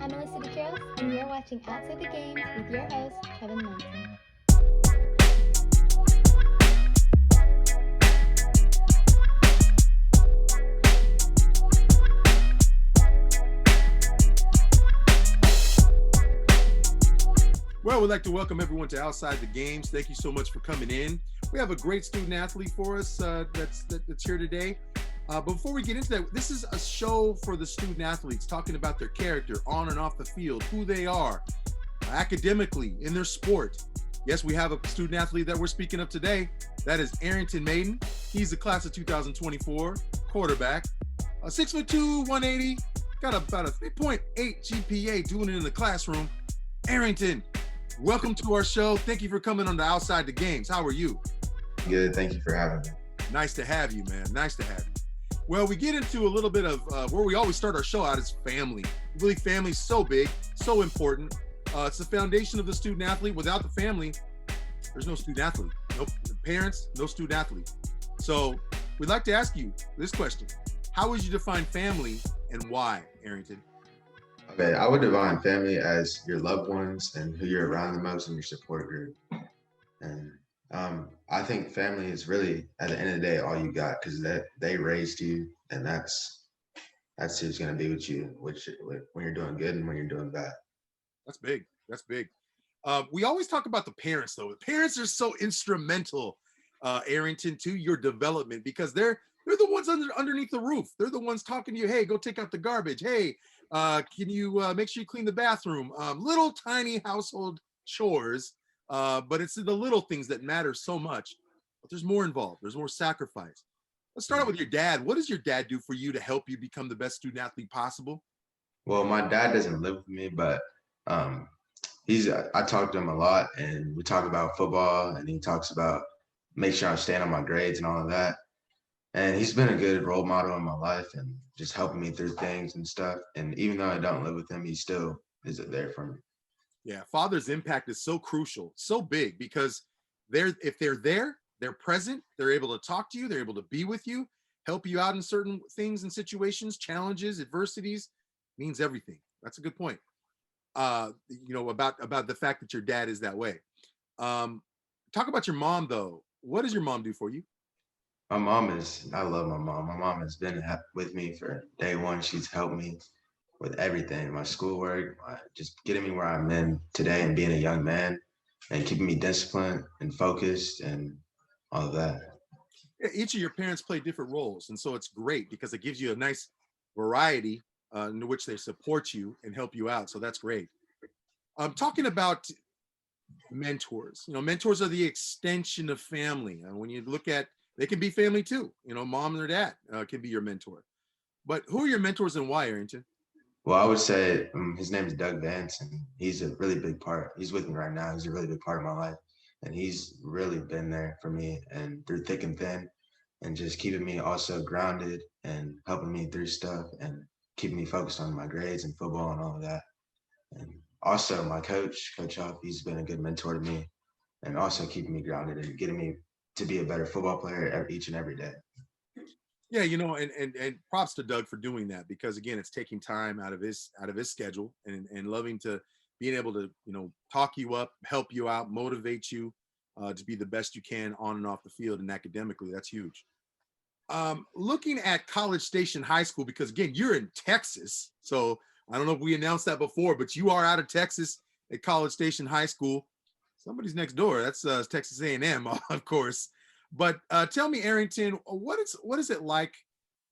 I'm Melissa DeCuros, and you're watching Outside the Games with your host, Kevin Munson. Well, we'd like to welcome everyone to Outside the Games. Thank you so much for coming in. We have a great student athlete for us that's here today. But before we get into that, this is a show for the student athletes, talking about their character on and off the field, who they are, academically, in their sport. Yes, we have a student athlete that we're speaking of today. That is Arrington Maiden. He's the class of 2024 quarterback. 6'2", 180, got about a 3.8 GPA, doing it in the classroom. Arrington, welcome to our show. Thank you for coming on to Outside the Games. How are you? Good. Thank you for having me. Nice to have you, man. Nice to have you. Well, we get into a little bit of where we always start our show out is family. Really, family's so big, so important. It's the foundation of the student athlete. Without the family, there's no student athlete. Nope. Parents, no student athlete. So we'd like to ask you this question. How would you define family and why, Arrington? Okay, I would define family as your loved ones and who you're around the most in your support group. And I think family is really, at the end of the day, all you got, because they raised you, and that's who's going to be with you, when you're doing good and when you're doing bad. That's big. That's big. We always talk about the parents, though. The parents are so instrumental, Arrington, to your development, because they're the ones underneath the roof. They're the ones talking to you. Hey, go take out the garbage. Hey, can you make sure you clean the bathroom? Little tiny household chores, but it's the little things that matter so much. But there's more involved. There's more sacrifice. Let's start out with your dad. What does your dad do for you to help you become the best student athlete possible? Well, my dad doesn't live with me, but I talk to him a lot, and we talk about football, and he talks about make sure I'm staying on my grades and all of that. And he's been a good role model in my life and just helping me through things and stuff. And even though I don't live with him, he still is there for me. Yeah, father's impact is so crucial, so big, because if they're there, they're present, they're able to talk to you, they're able to be with you, help you out in certain things and situations, challenges, adversities, means everything. That's a good point. About the fact that your dad is that way. Talk about your mom, though. What does your mom do for you? I love my mom. My mom has been with me for day one. She's helped me with everything, my schoolwork, just getting me where I'm in today and being a young man and keeping me disciplined and focused and all of that. Each of your parents play different roles. And so it's great because it gives you a nice variety in which they support you and help you out. So that's great. Talking about mentors, mentors are the extension of family. And when you look at, they can be family too. Mom or dad can be your mentor. But who are your mentors and why, Arrington? Well, I would say his name is Doug Vance, and he's a really big part. He's with me right now. He's a really big part of my life. And he's really been there for me and through thick and thin, and just keeping me also grounded and helping me through stuff and keeping me focused on my grades and football and all of that. And also my coach, Coach Huff, he's been a good mentor to me and also keeping me grounded and getting me to be a better football player each and every day. Yeah, and props to Doug for doing that, because again, it's taking time out of his schedule and loving to being able to, talk you up, help you out, motivate you to be the best you can on and off the field and academically. That's huge. Looking at College Station High School, because again, you're in Texas. So I don't know if we announced that before, but you are out of Texas at College Station High School. Somebody's next door. That's Texas A&M, of course. But tell me, Arrington, what is it like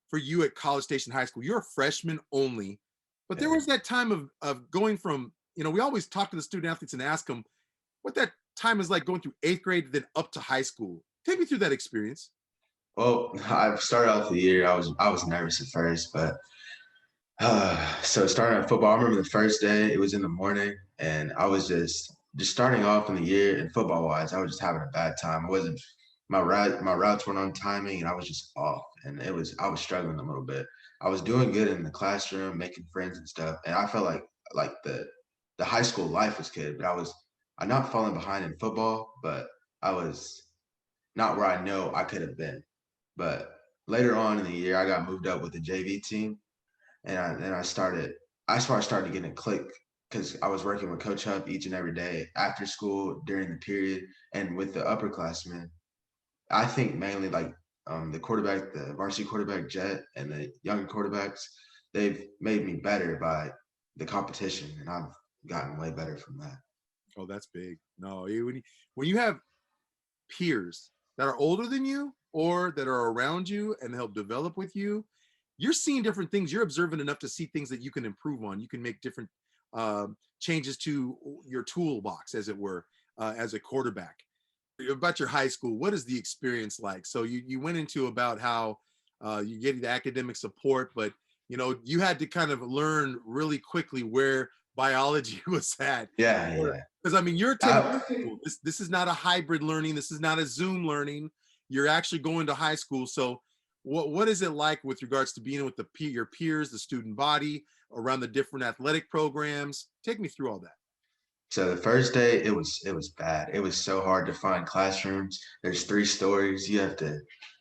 for you at College Station High School? You're a freshman only, but there was that time of going from, we always talk to the student athletes and ask them what that time is like going through 8th grade, then up to high school. Take me through that experience. Well, I started off the year, I was nervous at first, but so starting at football, I remember the first day, it was in the morning, and I was just starting off in the year, and football wise, I was just having a bad time. My routes weren't on timing, and I was just off, and I was struggling a little bit. I was doing good in the classroom, making friends and stuff, and I felt like the high school life was good, but I'm not falling behind in football, but I was not where I know I could have been. But later on in the year, I got moved up with the JV team, and I started that's where I started getting a click because I was working with Coach Huff each and every day after school during the period, and with the upperclassmen. I think mainly like the quarterback, the varsity quarterback Jet, and the younger quarterbacks, they've made me better by the competition, and I've gotten way better from that. Oh, that's big. No, when you have peers that are older than you or that are around you and help develop with you, you're seeing different things. You're observant enough to see things that you can improve on. You can make different changes to your toolbox, as it were, as a quarterback. About your high school, what is the experience like? So you went into about how you get the academic support, but you had to kind of learn really quickly where biology was at. Yeah, yeah. Because I mean, you're attending I, school. This is not a hybrid learning. This is not a Zoom learning. You're actually going to high school. So what is it like with regards to being with your peers, the student body, around the different athletic programs? Take me through all that. so the first day it was bad. It was so hard to find classrooms. There's 3 stories.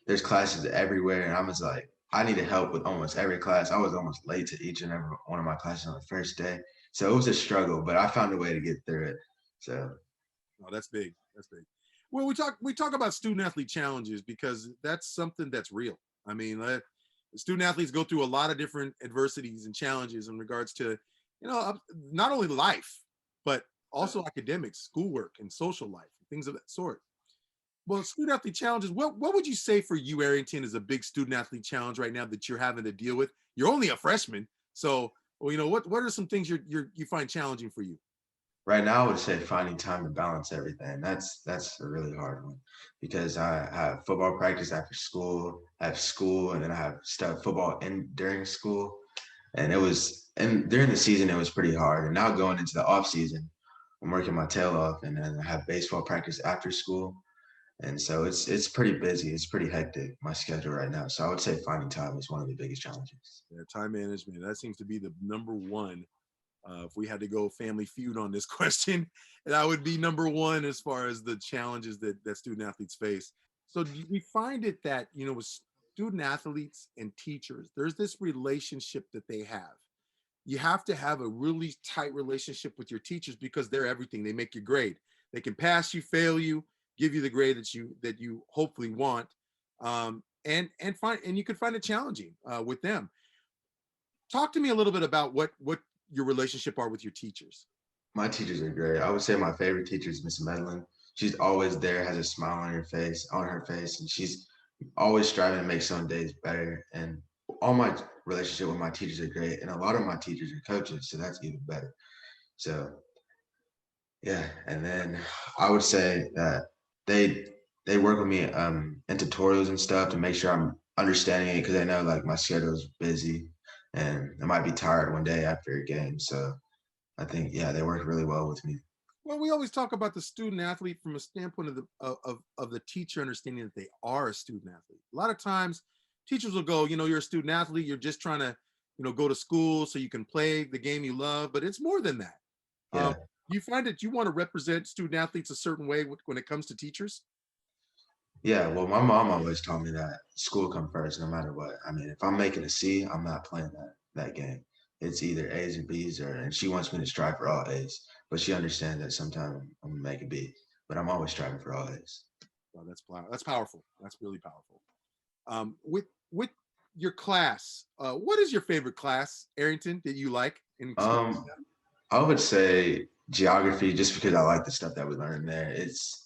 There's classes everywhere, and I was like, I needed help with almost every class. I was almost late to each and every one of my classes on the first day. So it was a struggle, but I found a way to get through it. So Oh, that's big. That's big. Well, we talk about student athlete challenges because that's something that's real. I mean, student athletes go through a lot of different adversities and challenges in regards to, not only life, but also academics, schoolwork, and social life, things of that sort. Well, student athlete challenges. What would you say for you, Arrington, is a big student athlete challenge right now that you're having to deal with? You're only a freshman, so what are some things you find challenging for you? right now, I would say finding time to balance everything. That's a really hard one because I have football practice after school, I have school, and then I have stuff football in during school. And during the season it was pretty hard. And now going into the off season, I'm working my tail off, and then I have baseball practice after school. And so it's pretty busy. It's pretty hectic, my schedule right now. So I would say finding time is one of the biggest challenges. Yeah, time management. That seems to be the number one. If we had to go family feud on this question, that would be number one as far as the challenges that student athletes face. So do we find it that, with student athletes and teachers, there's this relationship that they have. You have to have a really tight relationship with your teachers because they're everything. They make your grade. They can pass you, fail you, give you the grade that you hopefully want, and you could find it challenging with them. Talk to me a little bit about what your relationship are with your teachers. My teachers are great. I would say my favorite teacher is Miss Medlin. She's always there, has a smile on her face, and she's always striving to make some days better. And all my relationship with my teachers are great, and a lot of my teachers are coaches, so that's even better. So yeah, and then I would say that they they work with me in tutorials and stuff to make sure I'm understanding it because they know like my schedule is busy and I might be tired one day after a game. So I think yeah, they work really well with me. Well, we always talk about the student athlete from a standpoint of the teacher understanding that they are a student athlete. A lot of times, teachers will go, you're a student athlete. You're just trying to, go to school so you can play the game you love. But it's more than that. Um, Yeah. you find that you want to represent student athletes a certain way when it comes to teachers. Yeah, well, my mom always told me that school come first, no matter what. I mean, if I'm making a C, I'm not playing that game. It's either A's or B's, and she wants me to strive for all A's, but she understands that sometimes I'm gonna make a B, but I'm always striving for all A's. Well, that's powerful. That's really powerful. With your class, what is your favorite class, Arrington, that you like in school? Um, I would say geography, just because I like the stuff that we learn there. It's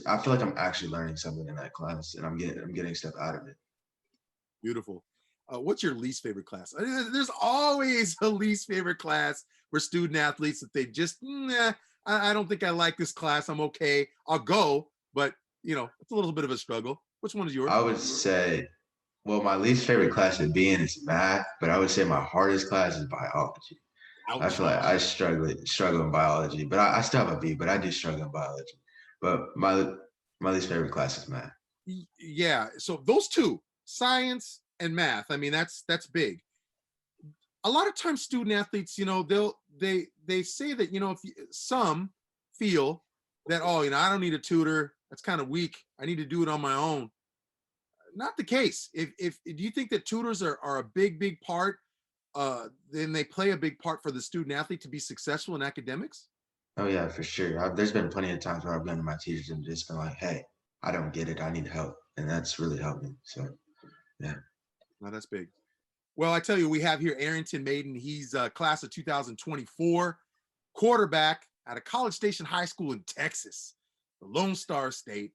I feel like I'm actually learning something in that class, and I'm getting stuff out of it. Beautiful. What's your least favorite class? There's always a least favorite class for student athletes that they just, nah, I don't think I like this class. I'm okay. I'll go, but it's a little bit of a struggle. Which one is yours? I would say, well, my least favorite class to be in is math, but I would say my hardest class is biology. I Ouch. feel like I struggle in biology, but I still have a B, but I do struggle in biology. But my least favorite class is math. Yeah. So those two, science and math. I mean, that's big. A lot of times, student athletes, they say that if some feel that, oh, I don't need a tutor. That's kind of weak. I need to do it on my own. Not the case. If do you think that tutors are a big part then they play a big part for the student athlete to be successful in academics? Oh yeah, for sure. There's been plenty of times where I've gone to my teachers and just been like, "Hey, I don't get it. I need help," and that's really helped me. So yeah. No, that's big. Well, I tell you, we have here Arrington Maiden. He's class of 2024, quarterback at a College Station High School in Texas, the Lone Star State,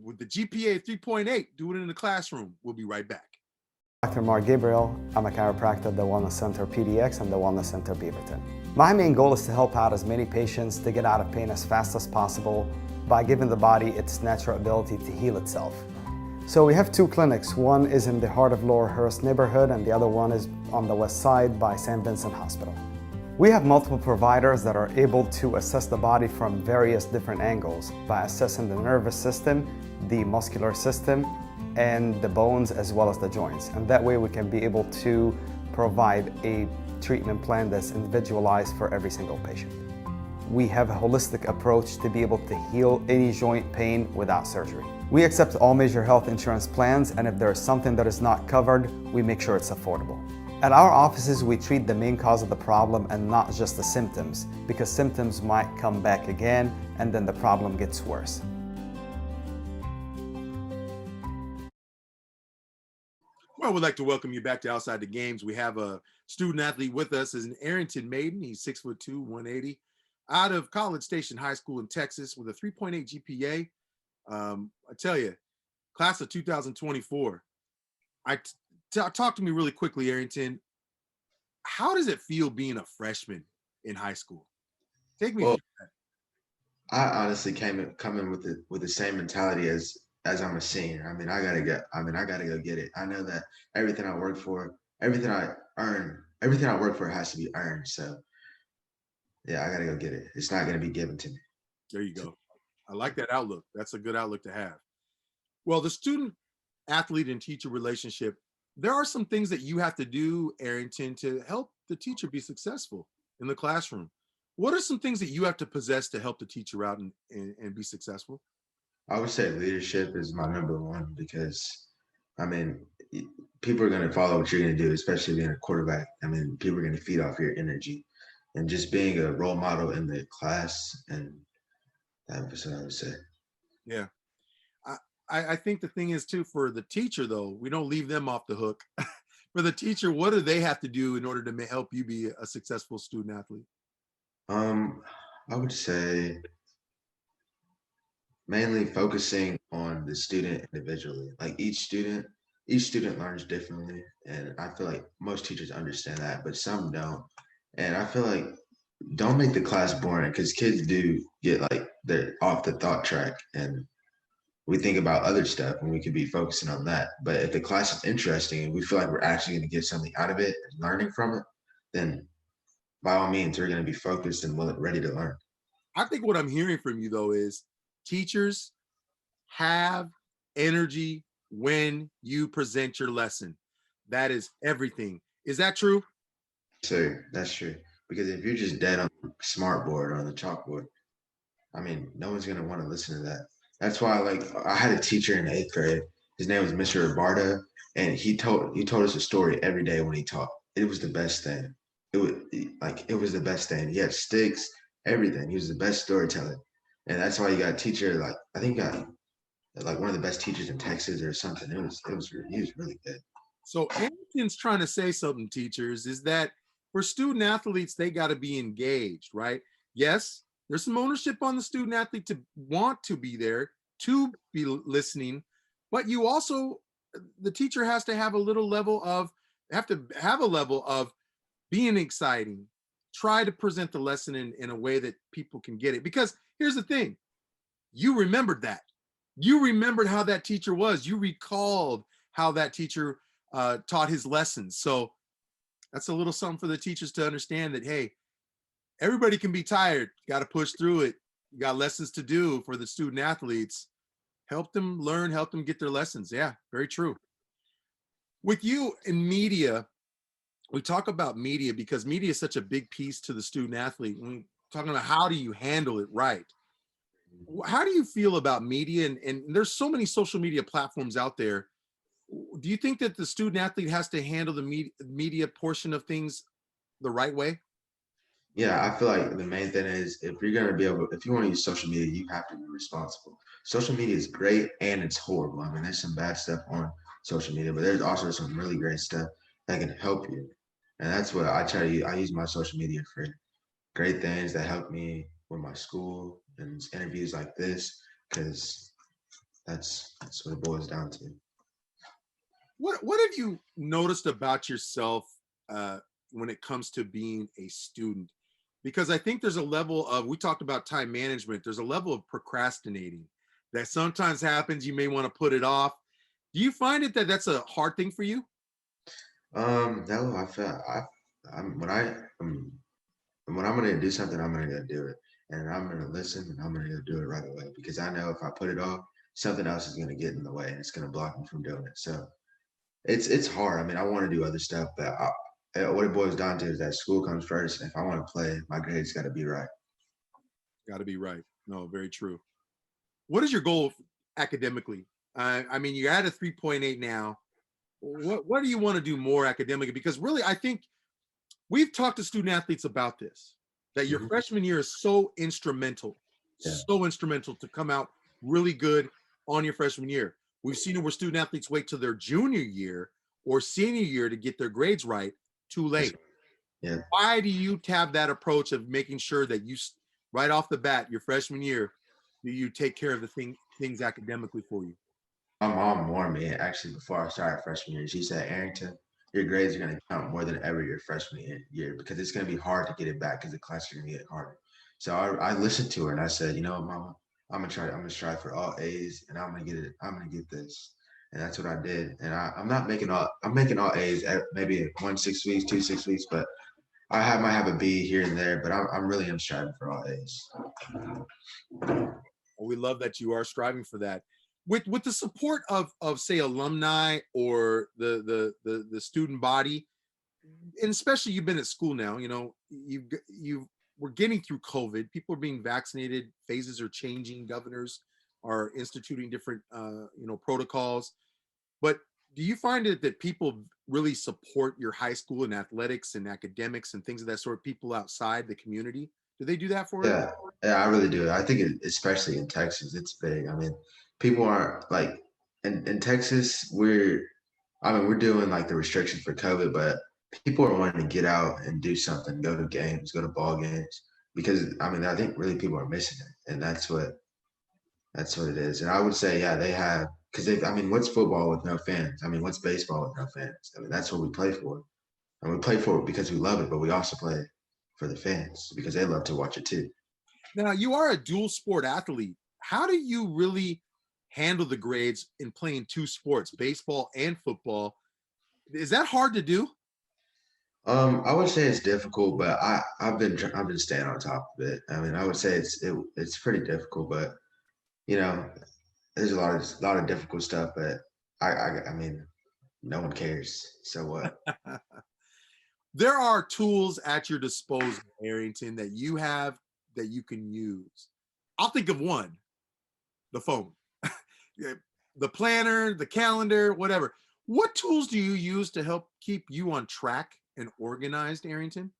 with the GPA 3.8, doing it in the classroom. We'll be right back. Dr. Mark Gabriel. I'm a chiropractor at the Wellness Center PDX and the Wellness Center Beaverton. My main goal is to help out as many patients to get out of pain as fast as possible by giving the body its natural ability to heal itself. So we have two clinics. One is in the heart of Lower Hearst neighborhood and the other one is on the west side by St. Vincent Hospital. We have multiple providers that are able to assess the body from various different angles by assessing the nervous system, the muscular system, and the bones as well as the joints. And that way we can be able to provide a treatment plan that's individualized for every single patient. We have a holistic approach to be able to heal any joint pain without surgery. We accept all major health insurance plans, and if there is something that is not covered, we make sure it's affordable. At our offices, we treat the main cause of the problem and not just the symptoms, because symptoms might come back again and then the problem gets worse. Well, we'd like to welcome you back to Outside the Games. We have a student athlete with us, is an Arrington Maiden. He's 6'2", 180, out of College Station High School in Texas with a 3.8 GPA. I tell you, class of 2024. Talk to me really quickly, Arrington. How does it feel being a freshman in high school? Take me through that. I honestly come in with the same mentality as I'm a senior. I gotta go get it. I know that everything I work for, everything I work for has to be earned. So yeah, I gotta go get it. It's not gonna be given to me. There you go. I like that outlook. That's a good outlook to have. Well, the student athlete and teacher relationship, there are some things that you have to do, Arrington, to help the teacher be successful in the classroom. What are some things that you have to possess to help the teacher out and be successful? I would say leadership is my number one because, I mean, people are going to follow what you're going to do, especially being a quarterback. I mean, people are going to feed off your energy and just being a role model in the class. And that's what I would say. Yeah. I think the thing is too, for the teacher though, we don't leave them off the hook. For the teacher, what do they have to do in order to help you be a successful student athlete? I would say mainly focusing on the student individually. Like each student learns differently, and I feel like most teachers understand that, but some don't. And I feel like don't make the class boring because kids do get like they're off the thought track and we think about other stuff and we could be focusing on that. But if the class is interesting and we feel like we're actually going to get something out of it and learning from it, then by all means, we're going to be focused and ready to learn. I think what I'm hearing from you though is teachers have energy when you present your lesson. That is everything. Is that true? So that's true. Because if you're just dead on the smart board or on the chalkboard, I mean, no one's gonna want to listen to that. That's why, like, I had a teacher in 8th grade. His name was Mr. Roberto, and he told us a story every day when he taught. It was the best thing. It was the best thing. He had sticks, everything. He was the best storyteller, and that's why you got a teacher like I think got like one of the best teachers in Texas or something. He was really good. So Arrington's trying to say something, teachers, is that for student athletes, they got to be engaged, right? Yes, there's some ownership on the student athlete to want to be there, to be listening, but you also, the teacher has to have a level of being exciting. Try to present the lesson in a way that people can get it. Because here's the thing, you remembered that. You remembered how that teacher was. You recalled how that teacher taught his lessons. So that's a little something for the teachers to understand that, hey, everybody can be tired. You got to push through it. You got lessons to do. For the student athletes, help them learn, help them get their lessons. Yeah, very true. With you in media, we talk about media because media is such a big piece to the student athlete. When we're talking about how do you handle it right? How do you feel about media? And there's so many social media platforms out there. do you think that the student athlete has to handle the media portion of things the right way? Yeah, I feel like the main thing is if you're gonna be able, if you want to use social media, you have to be responsible. Social media is great and it's horrible. I mean, there's some bad stuff on social media, but there's also some really great stuff that can help you. And that's what I try to use. I use my social media for great things that help me with my school and interviews like this, because that's what it boils down to. What have you noticed about yourself when it comes to being a student? Because I think there's a level of, we talked about time management, there's a level of procrastinating that sometimes happens. You may want to put it off. Do you find it that that's a hard thing for you? No, I feel I'm when I'm gonna do something, I'm gonna go do it, and I'm gonna listen, and I'm gonna go do it right away because I know if I put it off, something else is gonna get in the way, and it's gonna block me from doing it. So it's hard. I mean, I want to do other stuff, but what it boils down to is that school comes first. If I want to play, my grades got to be right. Got to be right. No, very true. What is your goal academically? I mean, you're at a 3.8 now. What do you want to do more academically? Because really, I think we've talked to student athletes about this, that your Mhm. freshman year is Yeah. so instrumental to come out really good on your freshman year. We've seen it where student athletes wait till their junior year or senior year to get their grades right, too late. Yeah. Why do you have that approach of making sure that right off the bat, your freshman year, you take care of the things academically for you? My mom warned me actually before I started freshman year. She said, Arrington, your grades are going to count more than ever your freshman year because it's going to be hard to get it back because the classes are going to get harder. So I listened to her and I said, you know what, Mama, I'm gonna strive for all A's and I'm gonna get it. I'm gonna get this, and that's what I did. And I'm making all A's at maybe 1 6 weeks, 2 6 weeks, but might have a B here and there, but I'm really am striving for all A's. Well, we love that you are striving for that. With the support of say alumni or the student body, and especially you've been at school now, you we're getting through COVID. People are being vaccinated. Phases are changing. Governors are instituting different protocols. But do you find it that people really support your high school in athletics and academics and things of that sort? People outside the community, do they do that for you? Yeah, yeah, I really do. I think especially in Texas, it's big. I mean, people aren't like in Texas, we're doing like the restrictions for COVID, but people are wanting to get out and do something, go to games, go to ball games, because I mean, I think really people are missing it, and that's what it is. And I would say, yeah, they have because I mean, what's football with no fans? I mean, what's baseball with no fans? I mean, that's what we play for, and we play for it because we love it, but we also play for the fans because they love to watch it too. Now, you are a dual sport athlete. How do you really handle the grades in playing two sports, baseball and football? Is that hard to do? I would say it's difficult, but I've been staying on top of it. I mean, I would say it's pretty difficult, but you know, there's a lot of difficult stuff, but I mean, no one cares. So what? There are tools at your disposal, Arrington, that you have that you can use. I'll think of one, the phone, yeah, the planner, the calendar, whatever. What tools do you use to help keep you on track and organized, Arrington?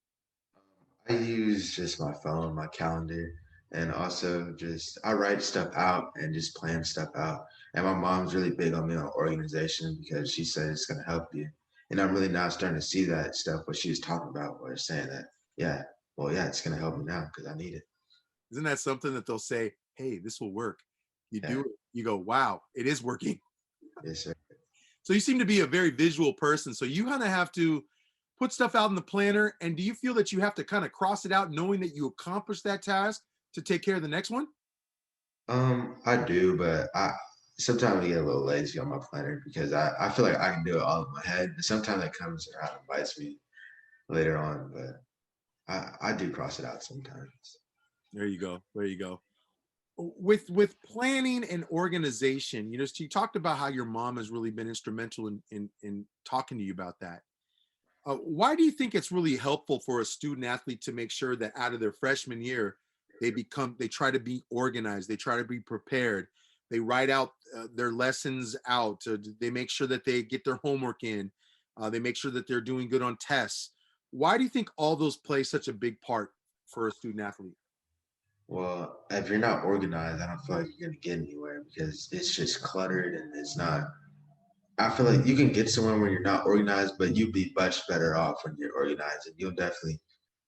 I use just my phone, my calendar, and also just I write stuff out and just plan stuff out. And my mom's really big on me on organization because she said it's gonna help you. And I'm really now starting to see that stuff what she was talking about, where saying that, yeah, well, yeah, it's gonna help me now because I need it. Isn't that something that they'll say, hey, this will work? You Yeah, do it, you go, wow, it is working. yes, sir. So you seem to be a very visual person. So you kind of have to put stuff out in the planner. And do you feel that you have to kind of cross it out knowing that you accomplished that task to take care of the next one? I do, but I sometimes I get a little lazy on my planner because I feel like I can do it all in my head. And sometimes it comes around and bites me later on, but I do cross it out sometimes. There you go. There you go. With planning and organization, you talked about how your mom has really been instrumental in talking to you about that. Why do you think it's really helpful for a student athlete to make sure that out of their freshman year, they try to be organized, they try to be prepared? They write out their lessons out. They make sure that they get their homework in. They make sure that they're doing good on tests. Why do you think all those play such a big part for a student athlete? Well, if you're not organized, I don't feel like you're gonna get anywhere because it's just cluttered and it's not. I feel like you can get somewhere when you're not organized, but you'll be much better off when you're organized, and you'll definitely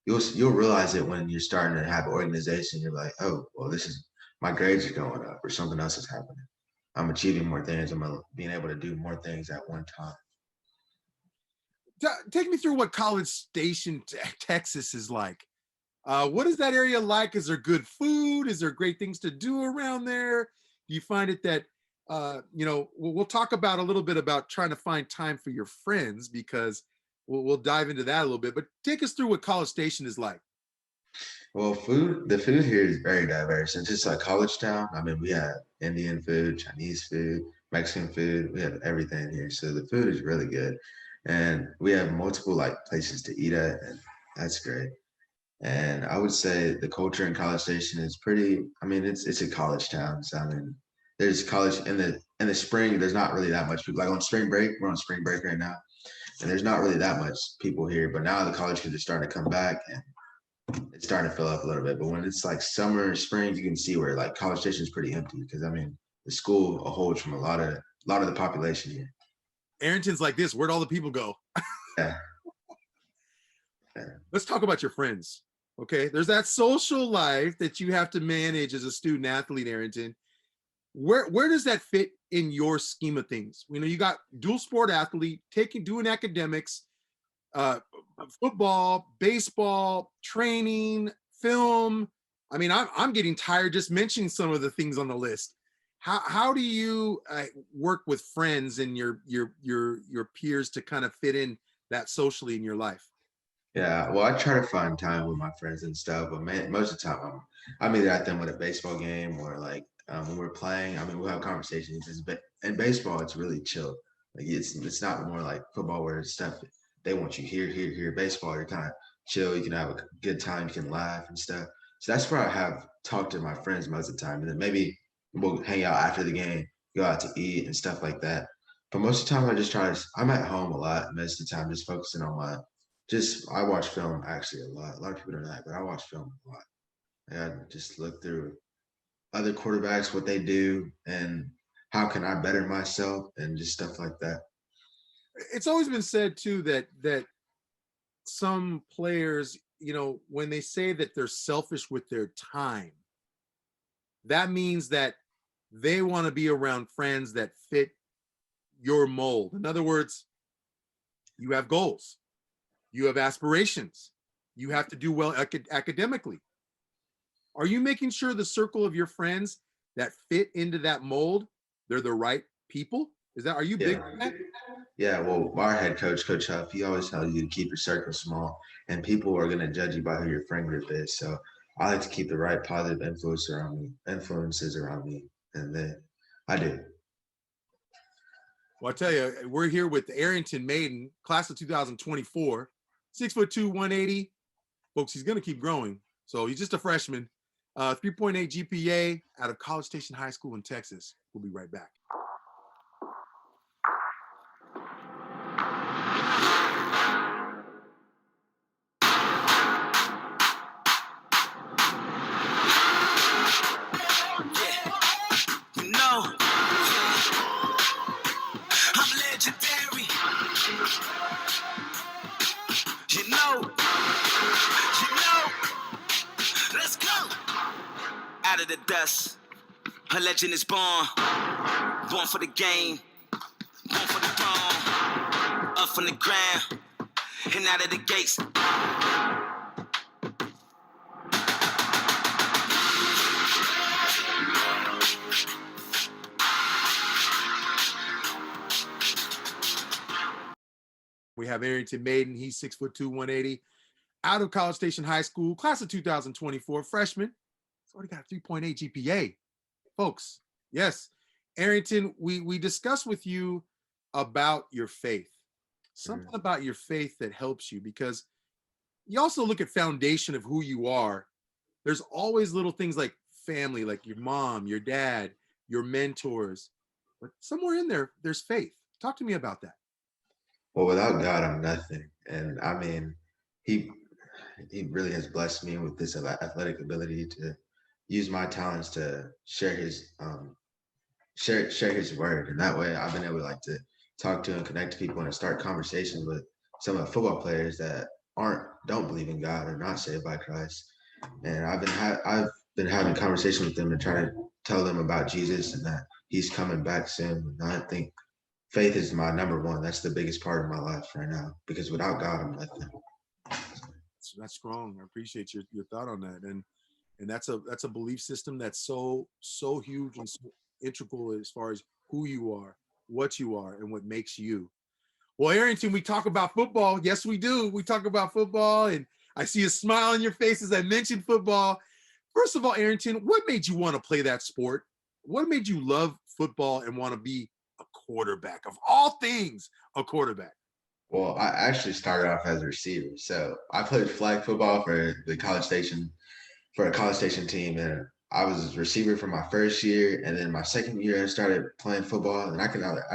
you'll realize it when you're starting to have organization. You're like, oh, well, this is my grades are going up, or something else is happening. I'm achieving more things. I'm being able to do more things at one time. Take me through what College Station, Texas is like. What is that area like? Is there good food? Is there great things to do around there? Do you find it that, we'll talk about a little bit about trying to find time for your friends, because we'll dive into that a little bit, but take us through what College Station is like. Well, the food here is very diverse. It's just like college town. I mean, we have Indian food, Chinese food, Mexican food. We have everything here. So the food is really good. And we have multiple like places to eat at, and that's great. And I would say the culture in College Station is pretty, I mean, it's a college town. So I mean, there's college in the spring, there's not really that much people. Like on spring break, we're on spring break right now. And there's not really that much people here. But now the college kids are starting to come back, and it's starting to fill up a little bit. But when it's like summer, spring, you can see where like College Station is pretty empty, because I mean the school holds from a lot of the population here. Arrington's like this. Where'd all the people go? Yeah. Let's talk about your friends. Okay, there's that social life that you have to manage as a student athlete, Arrington. Where does that fit in your scheme of things? You know, you got dual sport athlete, doing academics, football, baseball, training, film. I mean, I'm getting tired just mentioning some of the things on the list. How do you work with friends and your peers to kind of fit in that socially in your life? Yeah, well, I try to find time with my friends and stuff, but man, most of the time I'm either at them with a baseball game, or like when we're playing. I mean, we'll have conversations. In baseball, it's really chill. Like it's not more like football where it's stuff they want you here, here, here. Baseball, you're kind of chill. You can have a good time. You can laugh and stuff. So that's where I have talked to my friends most of the time, and then maybe we'll hang out after the game, go out to eat and stuff like that. But most of the time, I just try to. I'm at home a lot most of the time, just focusing on I watch film actually a lot. A lot of people don't know that, but I watch film a lot. And I just look through other quarterbacks, what they do, and how can I better myself, and just stuff like that. It's always been said too that some players, you know, when they say that they're selfish with their time, that means that they want to be around friends that fit your mold. In other words, you have goals. You have aspirations. You have to do well academically. Are you making sure the circle of your friends that fit into that mold, they're the right people? Are you big on that? Yeah, well, our head coach, Coach Huff, he always tells you to keep your circle small, and people are going to judge you by who your friend group is. So I like to keep the right positive influences around me, and then I do. Well, I tell you, we're here with Arrington Maiden, class of 2024, 6'2", 180. Folks, he's going to keep growing. So he's just a freshman, 3.8 GPA out of College Station High School in Texas. We'll be right back. Let's go. Out of the dust, a legend is born for the game, born for the throne, up from the ground, and out of the gates. We have Arrington Maiden. He's 6'2", 180, out of College Station High School, class of 2024, freshman. He's already got a 3.8 GPA. Folks, yes. Arrington, we discussed with you about your faith. Something about your faith that helps you, because you also look at foundation of who you are. There's always little things like family, like your mom, your dad, your mentors, but somewhere in there, there's faith. Talk to me about that. Well, without God, I'm nothing. And I mean, he he really has blessed me with this athletic ability to use my talents to share his word. And that way I've been able to like to talk to and connect to people and start conversations with some of the football players that don't believe in God or not saved by Christ. And I've been having conversations with them and trying to tell them about Jesus and that he's coming back soon. And I think faith is my number one. That's the biggest part of my life right now, because without God, I'm nothing. That's strong. I appreciate your thought on that. And that's a belief system that's so huge and so integral as far as who you are, what you are, and what makes you. Well, Arrington, we talk about football. Yes, we do. We talk about football, and I see a smile on your face as I mentioned football. First of all, Arrington, what made you want to play that sport? What made you love football and want to be a quarterback? Of all things, a quarterback. Well, I actually started off as a receiver. So I played flag football for a college station team. And I was a receiver for my first year. And then my second year, I started playing football. And I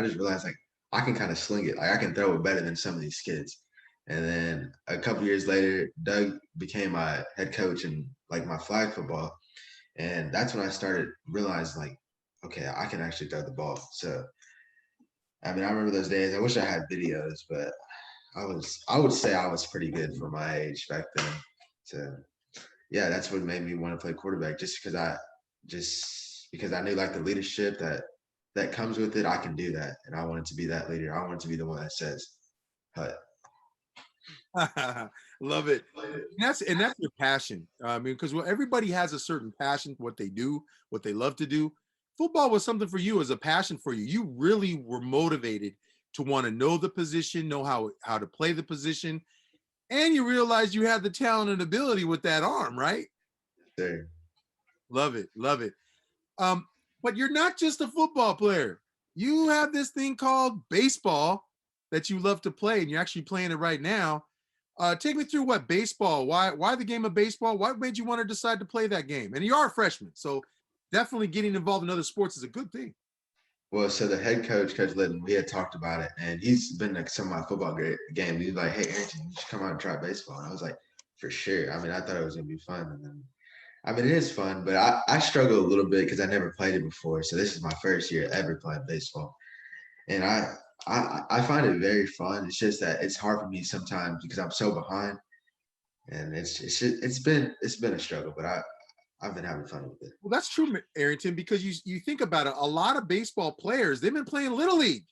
just realized like I can kind of sling it. Like I can throw it better than some of these kids. And then a couple years later, Doug became my head coach in like my flag football. And that's when I started realizing like, okay, I can actually throw the ball. So, I mean, I remember those days. I wish I had videos, but I would say I was pretty good for my age back then. So yeah, that's what made me want to play quarterback, just because I knew like the leadership that comes with it. I can do that. And I wanted to be that leader. I wanted to be the one that says, "Hut." Love it. And that's your passion. I mean, because everybody has a certain passion for what they do, what they love to do. Football was something for you as a passion for you. You really were motivated to want to know the position, know how to play the position, and you realized you had the talent and ability with that arm, right? Sure. Love it, love it. But you're not just a football player. You have this thing called baseball that you love to play, and you're actually playing it right now. Take me through what baseball, why the game of baseball? What made you want to decide to play that game? And you are a freshman, so definitely getting involved in other sports is a good thing. Well, so the head coach, Coach Litton, we had talked about it, and he's been to some of my football games. He's like, "Hey, Arrington, you should come out and try baseball." And I was like, "For sure." I mean, I thought it was gonna be fun, and then, I mean, it is fun, but I struggle a little bit because I never played it before. So this is my first year ever playing baseball, and I find it very fun. It's just that it's hard for me sometimes because I'm so behind, and it's been a struggle, but I've been having fun with it. Well, that's true, Arrington, because you think about it, a lot of baseball players, they've been playing Little League.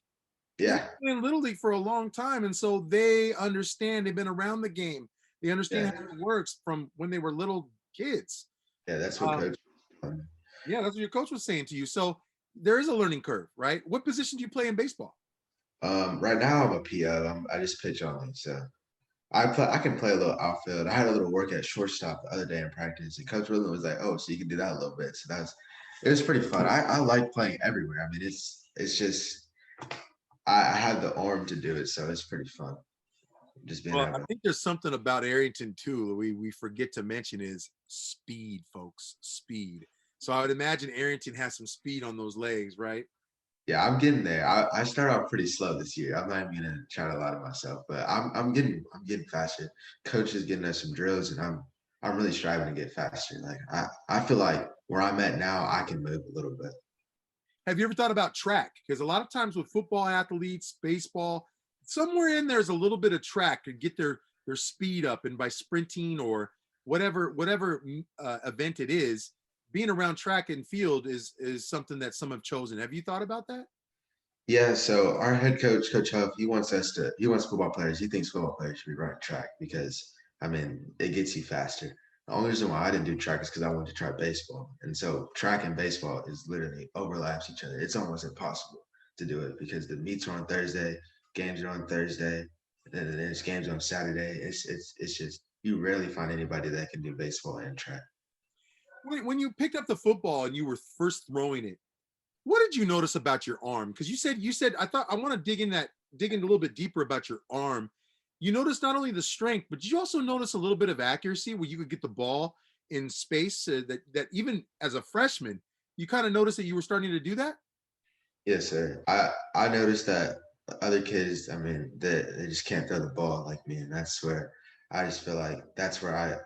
Yeah. Playing Little League for a long time. And so they understand, they've been around the game. They understand how it works from when they were little kids. Yeah, that's what coach. Yeah, that's what your coach was saying to you. So there is a learning curve, right? What position do you play in baseball? Right now I'm a PO. I just pitch only. So I can play a little outfield. I had a little work at shortstop the other day in practice, and Coach William was like, "Oh, so you can do that a little bit." So it was pretty fun. I like playing everywhere. I mean, it's just I have the arm to do it, so it's pretty fun. Just being Well, I think there's something about Arrington too we forget to mention is speed, folks. Speed. So I would imagine Arrington has some speed on those legs, right? Yeah, I'm getting there. I started out pretty slow this year. I'm not even gonna try to lie to myself, but I'm getting faster. Coach is getting us some drills, and I'm really striving to get faster. Like I feel like where I'm at now, I can move a little bit. Have you ever thought about track? Because a lot of times with football athletes, baseball, somewhere in there's a little bit of track to get their speed up, and by sprinting or whatever event it is, being around track and field is something that some have chosen. Have you thought about that? Yeah, so our head coach, Coach Huff, he wants football players. He thinks football players should be running track because, I mean, it gets you faster. The only reason why I didn't do track is because I wanted to try baseball. And so track and baseball is literally overlaps each other. It's almost impossible to do it because the meets are on Thursday, games are on Thursday, and then there's games on Saturday. It's just you rarely find anybody that can do baseball and track. When you picked up the football and you were first throwing it, what did you notice about your arm? Because you said I thought I want to dig in a little bit deeper about your arm. You noticed not only the strength, but did you also notice a little bit of accuracy where you could get the ball in space that even as a freshman, you kind of noticed that you were starting to do that? Yes, sir. I noticed that other kids, I mean, they just can't throw the ball like me, and that's where I just feel like that's where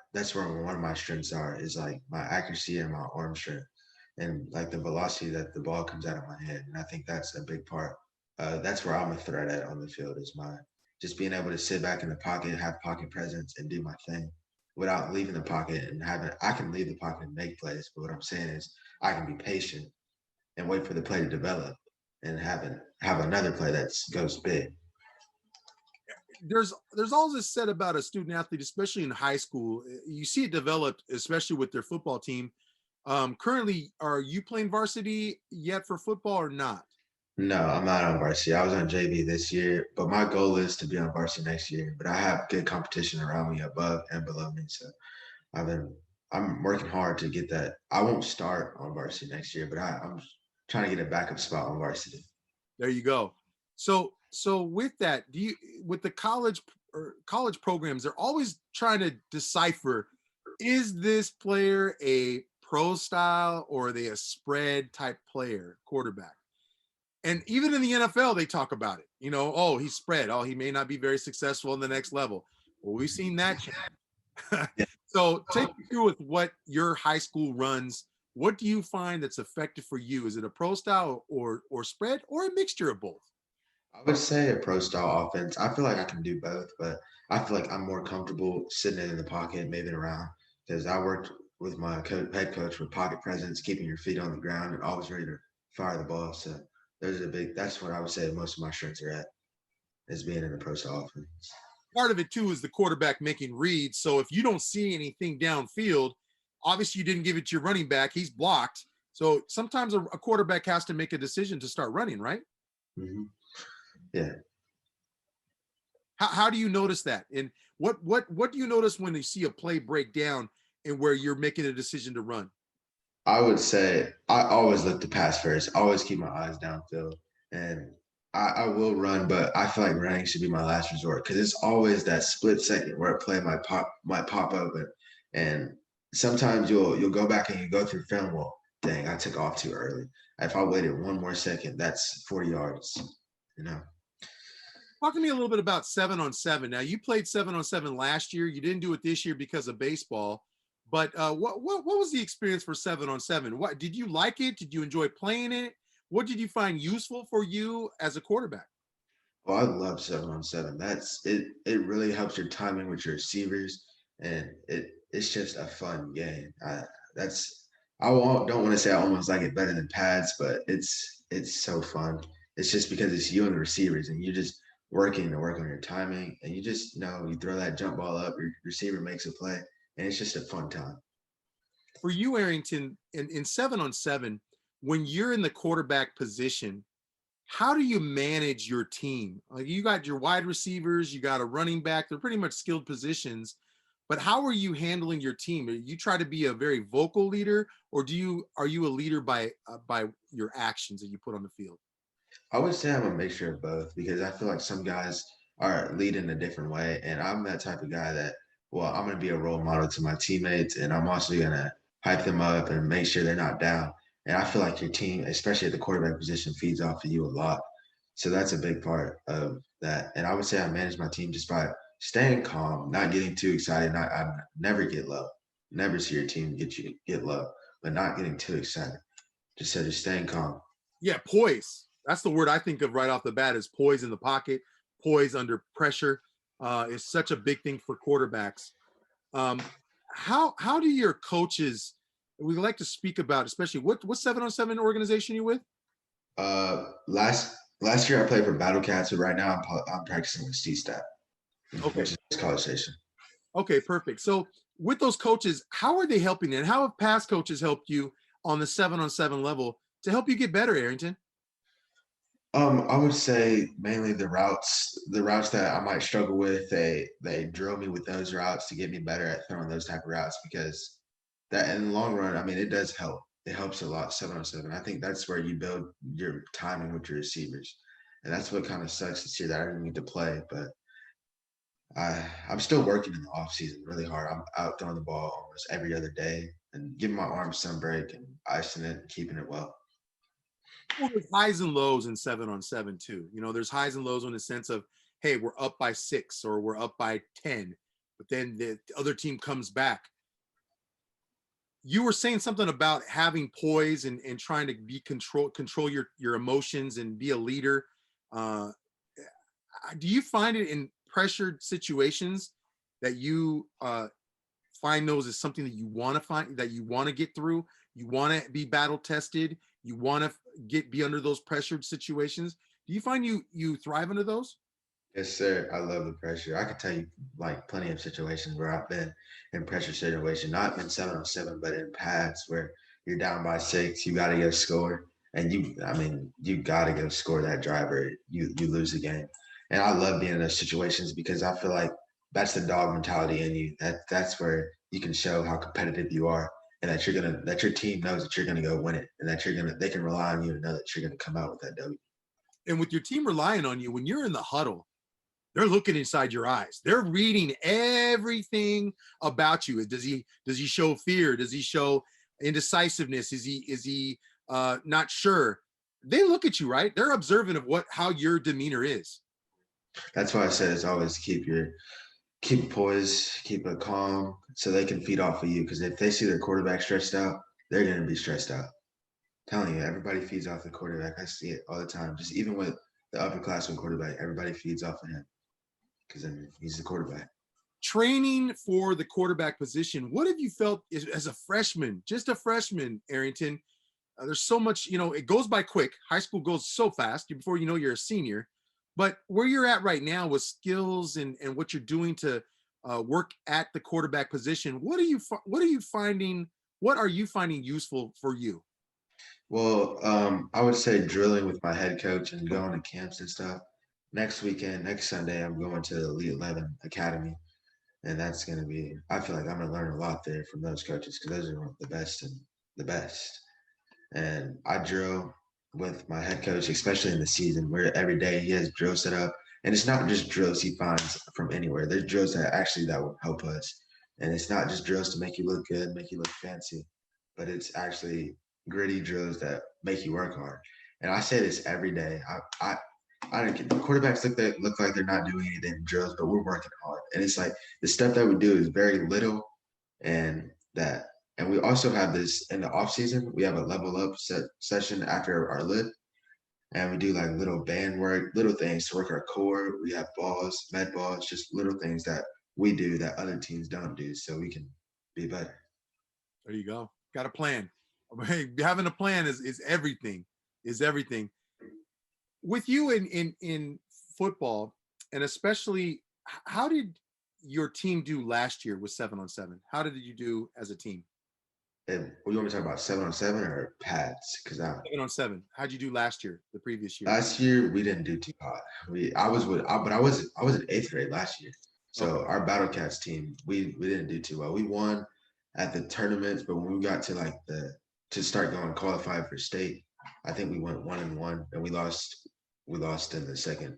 one of my strengths are is like my accuracy and my arm strength, and like the velocity that the ball comes out of my hand, and I think that's a big part. That's where I'm a threat at on the field is my just being able to sit back in the pocket, have pocket presence, and do my thing without leaving the pocket and having. I can leave the pocket and make plays, but what I'm saying is I can be patient and wait for the play to develop and have another play that goes big. There's all this said about a student athlete, especially in high school. You see it developed, especially with their football team. Currently, are you playing varsity yet for football or not? No, I'm not on varsity. I was on JV this year, but my goal is to be on varsity next year. But I have good competition around me above and below me. So I've been I'm working hard to get that. I won't start on varsity next year, but I'm trying to get a backup spot on varsity. There you go. So with that, do you with the college programs, they're always trying to decipher, is this player a pro style or are they a spread type player, quarterback? And even in the NFL, they talk about it. You know, oh, he's spread. Oh, he may not be very successful in the next level. Well, we've seen that change. So take me through with what your high school runs. What do you find that's effective for you? Is it a pro style or spread or a mixture of both? I would say a pro style offense. I feel like I can do both, but I feel like I'm more comfortable sitting in the pocket, moving around, because I worked with my head coach with pocket presence, keeping your feet on the ground, and always ready to fire the ball. So that's what I would say most of my strengths are at, is being in the pro style offense. Part of it too is the quarterback making reads. So if you don't see anything downfield, obviously you didn't give it to your running back. He's blocked. So sometimes a quarterback has to make a decision to start running, right? Mm-hmm. Yeah. How do you notice that? And what do you notice when you see a play break down and where you're making a decision to run? I would say I always look to pass first. I always keep my eyes downfield, and I will run, but I feel like running should be my last resort because it's always that split second where a play might pop up, and sometimes you'll go back and you go through film. Well, dang, I took off too early. If I waited one more second, that's 40 yards. You know. Talk to me a little bit about 7-on-7. Now, you played 7-on-7 last year. You didn't do it this year because of baseball. But what was the experience for 7-on-7? What did you like it? Did you enjoy playing it? What did you find useful for you as a quarterback? Oh, I love 7-on-7. That's it. It really helps your timing with your receivers, and it's just a fun game. Don't want to say I almost like it better than pads, but it's so fun. It's just because it's you and the receivers, and you're just working to work on your timing, and you just you throw that jump ball up, your receiver makes a play, and it's just a fun time. For you, Arrington, in 7-on-7, when you're in the quarterback position, how do you manage your team? Like you got your wide receivers, you got a running back, they're pretty much skilled positions. But how are you handling your team? You try to be a very vocal leader, or are you a leader by your actions that you put on the field? I would say I'm a mixture of both because I feel like some guys are leading a different way, and I'm that type of guy that I'm going to be a role model to my teammates, and I'm also going to hype them up and make sure they're not down. And I feel like your team, especially at the quarterback position, feeds off of you a lot. So that's a big part of that. And I would say I manage my team just by staying calm, not getting too excited. I never get low. Never see your team get low, but not getting too excited. Just staying calm. Yeah, poise. That's the word I think of right off the bat is poise in the pocket, poise under pressure is such a big thing for quarterbacks. How do your coaches, we like to speak about, especially what 7-on-7 organization you with? Last year I played for Battle Cats, but right now I'm practicing with C-Stat, Okay. which is College Station. Okay, perfect. So with those coaches, how are they helping you? And how have past coaches helped you on the 7-on-7 level to help you get better, Arrington? I would say mainly the routes that I might struggle with, they drill me with those routes to get me better at throwing those type of routes because that in the long run, I mean, it does help. It helps a lot, 7-on-7. I think that's where you build your timing with your receivers. And that's what kind of sucks this year that I didn't need to play, but I'm still working in the off season really hard. I'm out throwing the ball almost every other day. and giving my arm some break and icing it, and keeping it well. Well, there's highs and lows in 7-on-7 too. You know, there's highs and lows in the sense of, hey, we're up by 6 or we're up by 10, but then the other team comes back. You were saying something about having poise and trying to control your emotions and be a leader. Do you find it in pressured situations that you find those as something that you want to find, that you want to get through, you want to be battle tested, you want to be under those pressured situations? Do you find you thrive under those? Yes, sir. I love the pressure. I could tell you like plenty of situations where I've been in pressure situation, not in 7-on-7, but in pads where you're down by 6, you got to go score, and you got to go score that driver. You lose the game, and I love being in those situations because I feel like that's the dog mentality in you. That's where you can show how competitive you are, and that your team knows that you're gonna go win it, and that they can rely on you to know that you're gonna come out with that W. And with your team relying on you, when you're in the huddle, they're looking inside your eyes. They're reading everything about you. Does he show fear? Does he show indecisiveness? Is he not sure? They look at you, right? They're observant of how your demeanor is. That's why I said it's always keep poise, keep it calm, so they can feed off of you. Because if they see their quarterback stressed out, they're gonna be stressed out. I'm telling you, everybody feeds off the quarterback. I see it all the time. Just even with the upperclassmen quarterback, everybody feeds off of him because he's the quarterback. Training for the quarterback position, what have you felt as a freshman, just a freshman, Arrington? There's so much, it goes by quick. High school goes so fast before you know you're a senior. But where you're at right now with skills and what you're doing to work at the quarterback position, what are you finding useful for you? Well, I would say drilling with my head coach and going to camps and stuff. Next Sunday, I'm going to the Elite 11 Academy. And that's going to be, I feel like I'm going to learn a lot there from those coaches because those are the best and the best. And I drill with my head coach, especially in the season, where every day he has drills set up. And it's not just drills he finds from anywhere. There's drills that will help us. And it's not just drills to make you look good, make you look fancy, but it's actually gritty drills that make you work hard. And I say this every day. I don't get the quarterbacks look like they're not doing anything in drills, but we're working hard. And it's like the stuff that we do is very little, and we also have this in the off season. We have a level up session after our lift, and we do like little band work, little things to work our core. We have med balls, just little things that we do that other teams don't do, so we can be better. There you go. Got a plan. Hey, having a plan is everything. Is everything. With you in football, and especially, how did your team do last year with 7-on-7? How did you do as a team? And you want me to talk about 7-on-7 or pads? Because 7-on-7. How'd you do last year? The previous year? Last year we didn't do too hot. I was in 8th grade last year. So Our Battle Cats team, we didn't do too well. We won at the tournaments, but when we got to to start going qualified for state, I think we went 1-1, and we lost in the second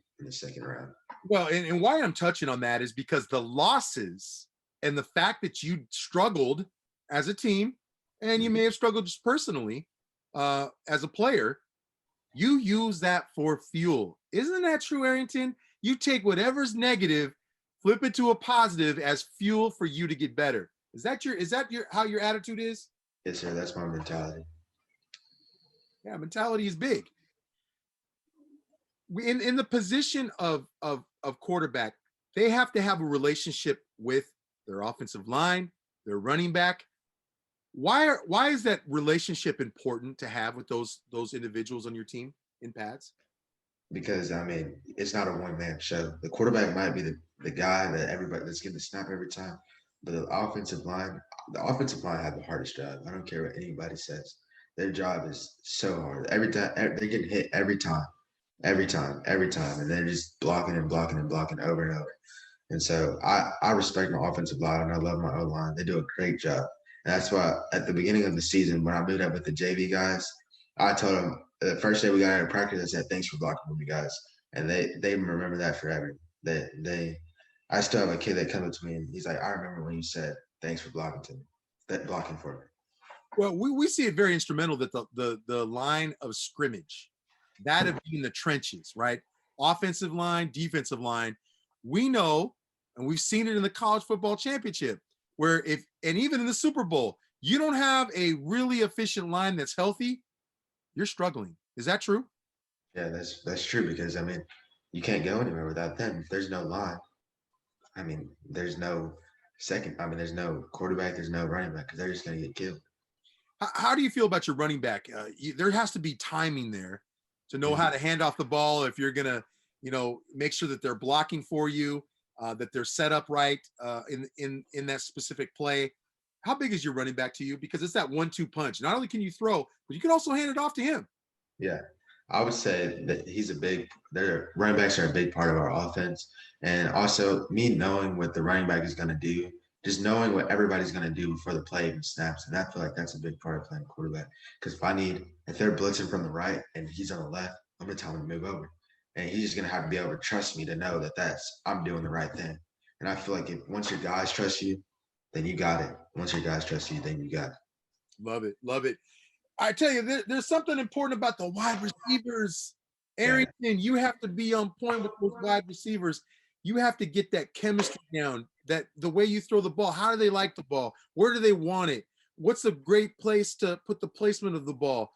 round. Well, and why I'm touching on that is because the losses and the fact that you struggled as a team, and you may have struggled just personally as a player, you use that for fuel. Isn't that true, Arrington? You take whatever's negative, flip it to a positive as fuel for you to get better. Is that how your attitude is? Yes, sir. That's my mentality. Yeah, mentality is big. In the position of quarterback, they have to have a relationship with their offensive line, their running back. Why is that relationship important to have with those individuals on your team in pads? Because it's not a one-man show. The quarterback might be the guy that everybody that's getting the snap every time, but the offensive line have the hardest job. I don't care what anybody says. Their job is so hard. Every time they're getting hit every time, and they're just blocking and blocking and blocking over and over. And so I respect my offensive line and I love my O-line. They do a great job. And that's why at the beginning of the season, when I moved up with the JV guys, I told them the first day we got out of practice, I said, "Thanks for blocking for me, guys." And they remember that forever. I still have a kid that comes up to me and he's like, "I remember when you said thanks for blocking for me." Well, we see it very instrumental that the line of scrimmage, that of being the trenches, right? Offensive line, defensive line. We know, and we've seen it in the college football championship, where if and even in the Super Bowl, you don't have a really efficient line that's healthy, you're struggling. Is that true? Yeah, that's true because I mean, you can't go anywhere without them. If there's no line, I mean, there's no second. I mean, there's no quarterback, there's no running back because they're just gonna get killed. How do you feel about your running back? There has to be timing there to know how to hand off the ball if you're gonna, make sure that they're blocking for you, that they're set up right in that specific play. How big is your running back to you? Because it's that 1-2 punch. Not only can you throw, but you can also hand it off to him. Yeah, I would say that their running backs are a big part of our offense. And also me knowing what the running back is going to do, just knowing what everybody's going to do before the play even snaps. And I feel like that's a big part of playing quarterback. Because if they're blitzing from the right and he's on the left, I'm going to tell him to move over. And he's just going to have to be able to trust me to know that I'm doing the right thing. And I feel like once your guys trust you, then you got it. Once your guys trust you, then you got it. Love it. Love it. I tell you, there's something important about the wide receivers. Arrington, you have to be on point with those wide receivers. You have to get that chemistry down, that the way you throw the ball. How do they like the ball? Where do they want it? What's a great place to put the placement of the ball?